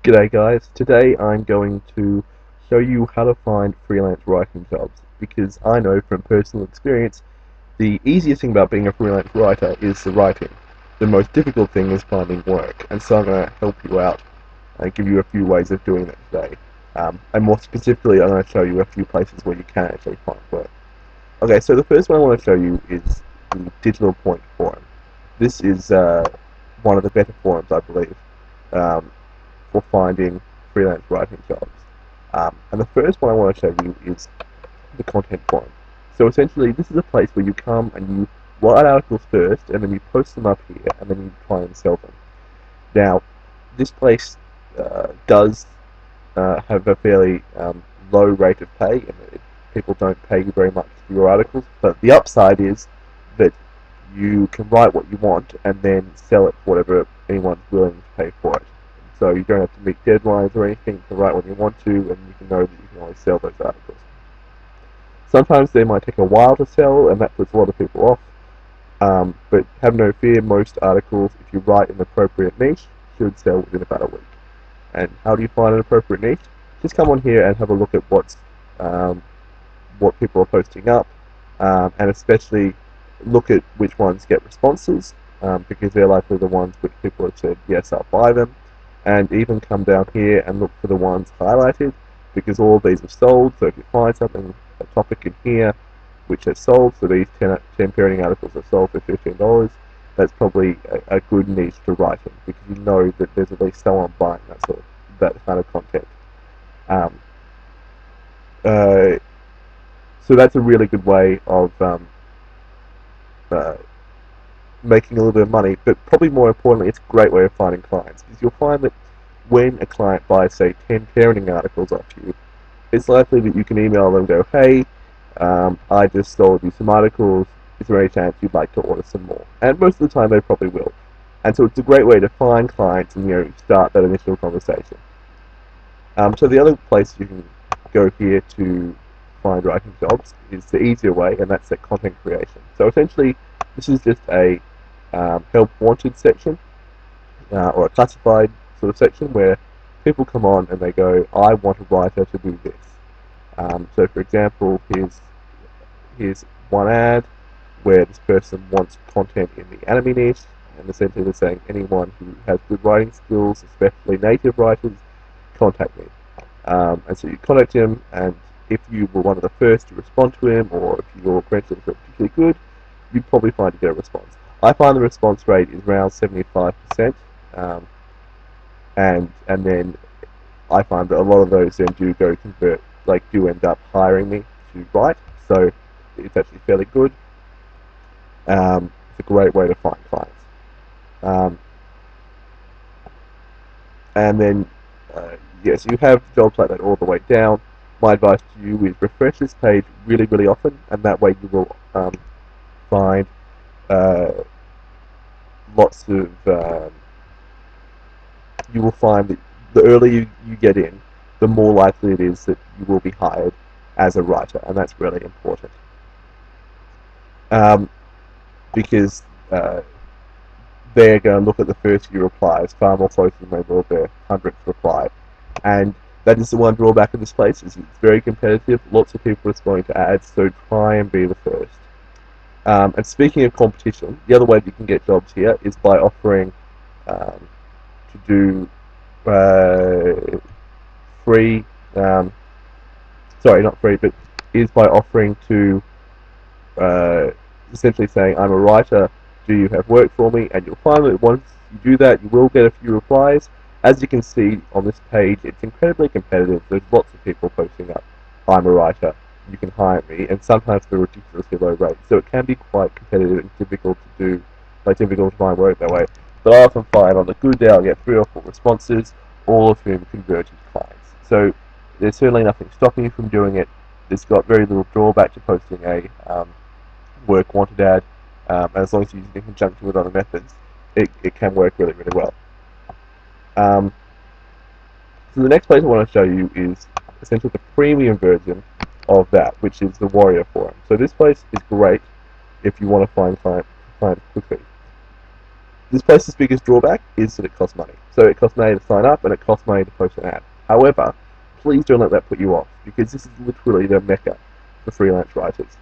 G'day guys, today I'm going to show you how to find freelance writing jobs because I know from personal experience the easiest thing about being a freelance writer is the writing. The most difficult thing is finding work, and so I'm going to help you out and give you a few ways of doing that today. And more specifically, I'm going to show you a few places where you can actually find work. Okay, so the first one I want to show you is the Digital Point forum. This is one of the better forums, I believe. Um, for finding freelance writing jobs. And the first one I want to show you is the content forum. So essentially, this is a place where you come and you write articles first, and then you post them up here, and then you try and sell them. Now, this place does have a fairly low rate of pay, and people don't pay you very much for your articles. But the upside is that you can write what you want and then sell it for whatever anyone's willing to pay for it. So you don't have to meet deadlines or anything. You can write when you want to, and you can know that you can always sell those articles. Sometimes they might take a while to sell, and that puts a lot of people off. But have no fear, most articles, if you write an appropriate niche, should sell within about a week. And how do you find an appropriate niche? Just come on here and have a look at um, what people are posting up, and especially look at which ones get responses, because they're likely the ones which people have said, yes, I'll buy them. And even come down here and look for the ones highlighted, because all of these have sold. So if you find something, a topic in here which has sold, so these 10 parenting articles are sold for $15, that's probably a good niche to write in, because you know that there's at least someone buying that kind of content. Um, uh, so that's a really good way of uh, making a little bit of money, but probably more importantly, it's a great way of finding clients, because you'll find that when a client buys, say, 10 parenting articles off you, it's likely that you can email them and go, hey, I just sold you some articles, is there any chance you'd like to order some more? And most of the time they probably will. And so it's a great way to find clients and start that initial conversation. So the other place you can go here to find writing jobs is the easier way, and that's that content creation. So essentially, this is just a help wanted section, or a classified sort of section where people come on and they go, I want a writer to do this. So for example, here's one ad where this person wants content in the anime niche, and essentially they're saying anyone who has good writing skills, especially native writers, contact me. And so you contact him, and if you were one of the first to respond to him, or if your credentials were particularly good, you'd probably find you get a response. I find the response rate is around 75%, um, and then I find that a lot of those then do go convert, like do end up hiring me to write. So it's actually fairly good. It's a great way to find clients. Um, and then, yes, you have jobs like that all the way down. My advice to you is refresh this page really, really often, and that way you will find uh, lots of. You will find that the earlier you get in, the more likely it is that you will be hired as a writer, and that's really important. Um, because they're going to look at the first few replies far more closely than they will their 100th reply. And that is the one drawback of this place, is it's very competitive, lots of people responding to ads, so try and be the first. And speaking of competition, the other way that you can get jobs here is by offering um, to do free, um, sorry, not free, but is by offering to uh, essentially saying, I'm a writer, do you have work for me? And you'll find that once you do that, you will get a few replies. As you can see on this page, it's incredibly competitive. There's lots of people posting up, I'm a writer, you can hire me, and sometimes for ridiculously low rates. So it can be quite competitive and difficult to do, like difficult to find work that way. But I often find on a good day I'll get 3 or 4 responses, all of whom convert into clients. So there's certainly nothing stopping you from doing it. It's got very little drawback to posting a work wanted ad, and as long as you use it in conjunction with other methods, it can work really, really well. Um, so the next place I want to show you is essentially the premium version of that, which is the Warrior Forum. So this place is great if you want to find clients quickly. This place's biggest drawback is that it costs money. So it costs money to sign up and it costs money to post an ad. However, please don't let that put you off, because this is literally the mecca for freelance writers.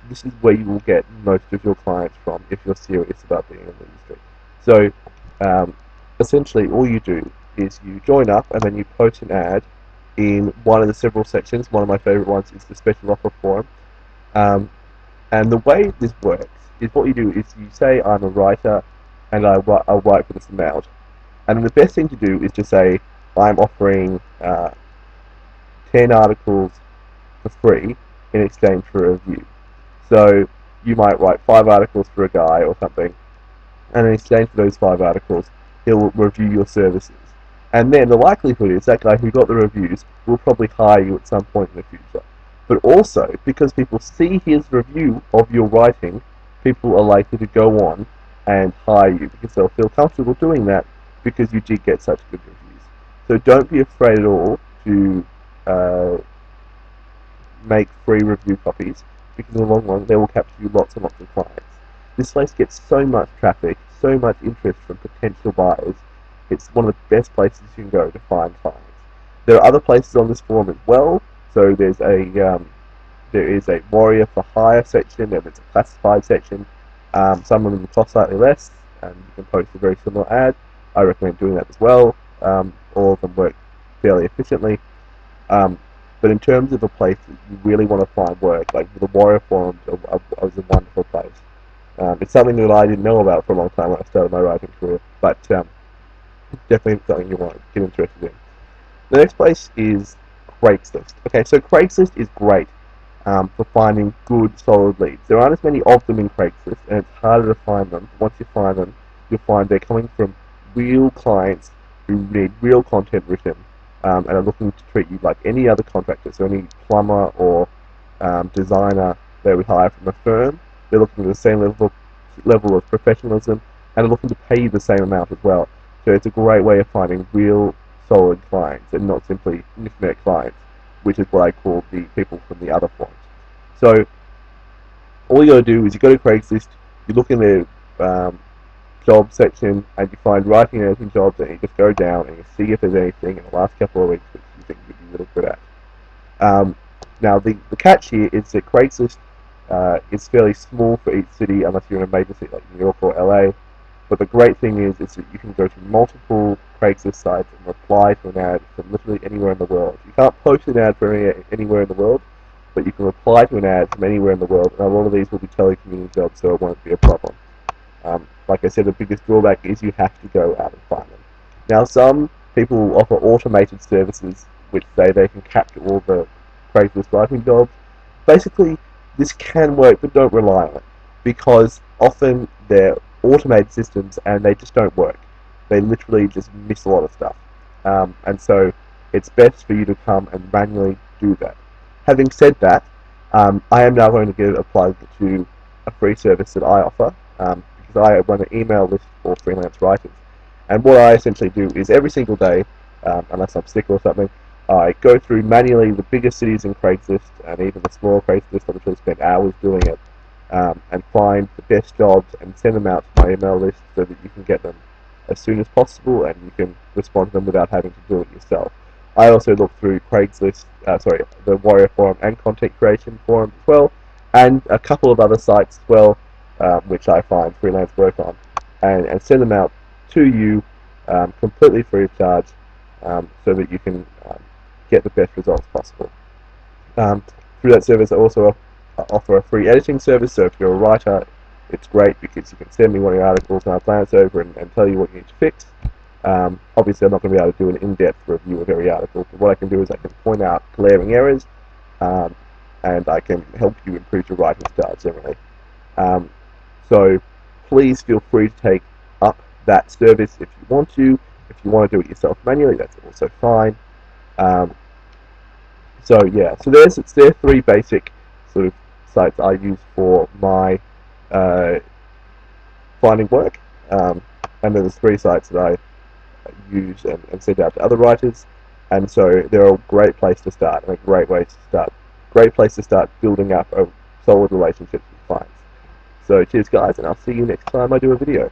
This is where you will get most of your clients from if you're serious about being in the industry. So essentially all you do is you join up and then you post an ad in one of the several sections. One of my favorite ones is the special offer forum. Um, and the way this works is, what you do is you say, I'm a writer and I'll write for this amount. And the best thing to do is to say, I'm offering 10 articles for free in exchange for a review. So you might write 5 articles for a guy or something, and in exchange for those 5 articles, he'll review your services. And then the likelihood is that guy who got the reviews will probably hire you at some point in the future. But also, because people see his review of your writing, people are likely to go on and hire you, because they'll feel comfortable doing that because you did get such good reviews. So don't be afraid at all to uh, make free review copies, because in the long run they will capture you lots and lots of clients. This place gets so much traffic, so much interest from potential buyers. It's one of the best places you can go to find clients. There are other places on this forum as well. So there is a warrior for hire section, and there's a classified section. Some of them cost slightly less, and you can post a very similar ad. I recommend doing that as well. All of them work fairly efficiently. Um, but in terms of a place that you really want to find work, like the Warrior Forums was a wonderful place. It's something that I didn't know about for a long time when I started my writing career, but definitely something you want to get interested in. The next place is Craigslist. Okay, so Craigslist is great for finding good, solid leads. There aren't as many of them in Craigslist, and it's harder to find them. Once you find them, you'll find they're coming from real clients who need real content written, and are looking to treat you like any other contractor. So any plumber or designer they would hire from a firm, they're looking at the same level of professionalism, and are looking to pay you the same amount as well. So it's a great way of finding real, solid clients, and not simply internet clients, which is what I call the people from the other forums. So all you got to do is you go to Craigslist, you look in the job section, and you find writing and editing jobs, and you just go down and you see if there's anything in the last couple of weeks which you think you'd be really good at. Now the catch here is that Craigslist is fairly small for each city, unless you're in a major city like New York or LA. But the great thing is that you can go to multiple Craigslist sites and reply to an ad from literally anywhere in the world. You can't post an ad from anywhere in the world, but you can reply to an ad from anywhere in the world, and a lot of these will be telecommuting jobs, so it won't be a problem. Like I said, the biggest drawback is you have to go out and find them. Now, some people will offer automated services which say they can capture all the Craigslist writing jobs. Basically, this can work, but don't rely on it, because often they're automated systems and they just don't work. They literally just miss a lot of stuff. And so it's best for you to come and manually do that. Having said that, I am now going to give a plug to a free service that I offer, because I run an email list for freelance writers. And what I essentially do is every single day, unless I'm sick or something, I go through manually the biggest cities in Craigslist and even the smaller Craigslist. I literally spend hours doing it, and find the best jobs and send them out to my email list so that you can get them as soon as possible and you can respond to them without having to do it yourself. I also look through the Warrior Forum and Content Creation Forum as well, and a couple of other sites as well, which I find freelance work on, and send them out to you completely free of charge, so that you can get the best results possible. Um, Through that service, I also offer a free editing service. So if you're a writer, it's great because you can send me one of your articles and I'll glance over and tell you what you need to fix. Obviously, I'm not going to be able to do an in-depth review of every article, but what I can do is I can point out glaring errors, um, and I can help you improve your writing style generally. Um, so please feel free to take up that service if you want to. If you want to do it yourself manually, that's also fine. Um, so yeah, so there are 3 basic sort of sites I use for my uh, finding work, and then there's 3 sites that I use and send out to other writers, and so they're a great place to start and a great place to start building up a solid relationship with clients. So cheers guys, and I'll see you next time I do a video.